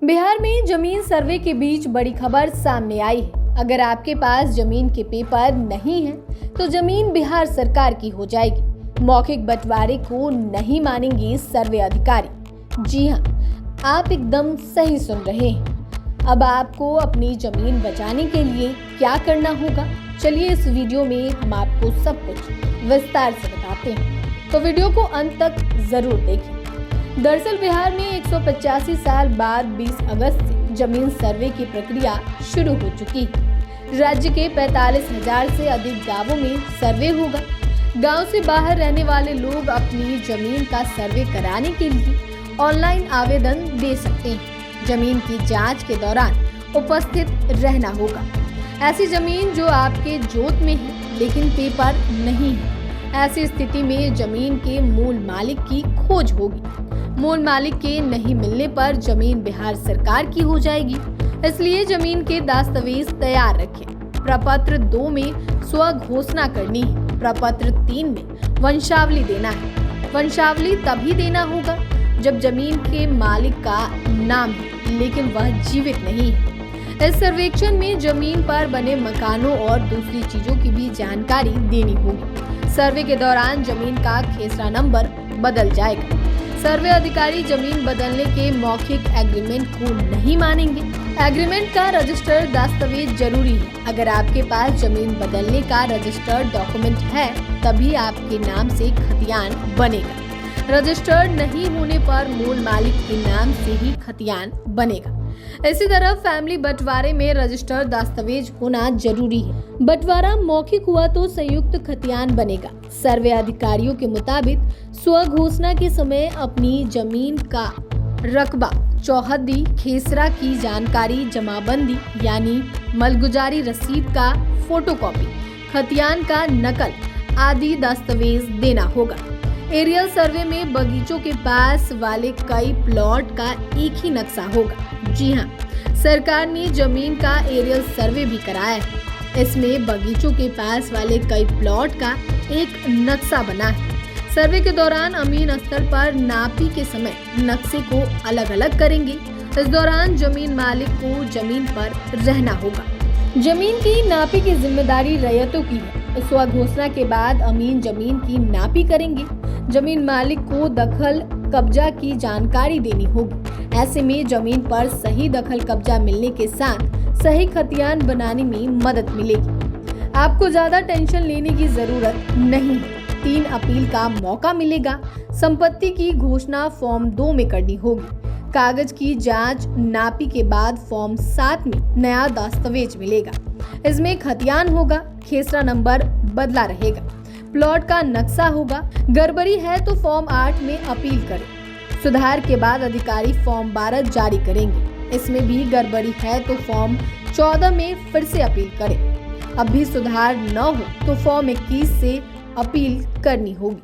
बिहार में जमीन सर्वे के बीच बड़ी खबर सामने आई है। अगर आपके पास जमीन के पेपर नहीं है तो जमीन बिहार सरकार की हो जाएगी। मौखिक बंटवारे को नहीं मानेंगे सर्वे अधिकारी। जी हां, आप एकदम सही सुन रहे हैं। अब आपको अपनी जमीन बचाने के लिए क्या करना होगा, चलिए इस वीडियो में हम आपको सब कुछ विस्तार से बताते हैं, तो वीडियो को अंत तक जरूर देखें। दरअसल बिहार में 185 साल बाद 20 अगस्त से जमीन सर्वे की प्रक्रिया शुरू हो चुकी है। राज्य के 45,000 से अधिक गांवों में सर्वे होगा। गांव से बाहर रहने वाले लोग अपनी जमीन का सर्वे कराने के लिए ऑनलाइन आवेदन दे सकते हैं। जमीन की जांच के दौरान उपस्थित रहना होगा। ऐसी जमीन जो आपके जोत में है लेकिन पेपर नहीं है, ऐसी स्थिति में जमीन के मूल मालिक की खोज होगी। मूल मालिक के नहीं मिलने पर जमीन बिहार सरकार की हो जाएगी। इसलिए जमीन के दस्तावेज तैयार रखें। प्रपत्र 2 में स्व घोषणा करनी है। प्रपत्र 3 में वंशावली देना है। वंशावली तभी देना होगा जब जमीन के मालिक का नाम है लेकिन वह जीवित नहीं है। इस सर्वेक्षण में जमीन पर बने मकानों और दूसरी चीजों की भी जानकारी देनी होगी। सर्वे के दौरान जमीन का खेसरा नंबर बदल जाएगा। सर्वे अधिकारी जमीन बदलने के मौखिक एग्रीमेंट को नहीं मानेंगे। एग्रीमेंट का रजिस्टर्ड दस्तावेज जरूरी है। अगर आपके पास जमीन बदलने का रजिस्टर्ड डॉक्यूमेंट है तभी आपके नाम से खतियान बनेगा। रजिस्टर्ड नहीं होने पर मूल मालिक के नाम से ही खतियान बनेगा। इसी तरह फैमिली बंटवारे में रजिस्टर्ड दस्तावेज होना जरूरी है। बंटवारा मौखिक हुआ तो संयुक्त खतियान बनेगा। सर्वे अधिकारियों के मुताबिक स्व घोषणा के समय अपनी जमीन का रकबा, चौहद्दी, खेसरा की जानकारी, जमाबंदी यानी मलगुजारी रसीद का फोटोकॉपी, खतियान का नकल आदि दस्तावेज देना होगा। एरियल सर्वे में बगीचों के पास वाले कई प्लॉट का एक ही नक्शा होगा। जी हाँ, सरकार ने जमीन का एरियल सर्वे भी कराया है। इसमें बगीचों के पास वाले कई प्लॉट का एक नक्शा बना है। सर्वे के दौरान अमीन स्तर पर नापी के समय नक्शे को अलग अलग करेंगे। इस दौरान जमीन मालिक को जमीन पर रहना होगा। जमीन की नापी की जिम्मेदारी रैयतों की है। स्व घोषणा के बाद अमीन जमीन की नापी करेंगे। जमीन मालिक को दखल कब्जा की जानकारी देनी होगी। ऐसे में जमीन पर सही दखल कब्जा मिलने के साथ सही खतियान बनाने में मदद मिलेगी। आपको ज्यादा टेंशन लेने की जरूरत नहीं है। 3 अपील का मौका मिलेगा। संपत्ति की घोषणा फॉर्म 2 में करनी होगी। कागज की जांच नापी के बाद फॉर्म 7 में नया दस्तावेज मिलेगा। इसमें खतियान होगा, खेसरा नंबर बदला रहेगा, प्लॉट का नक्शा होगा। गड़बड़ी है तो फॉर्म 8 में अपील करें। सुधार के बाद अधिकारी फॉर्म 12 जारी करेंगे। इसमें भी गड़बड़ी है तो फॉर्म 14 में फिर से अपील करें। अब भी सुधार न हो तो फॉर्म 21 से अपील करनी होगी।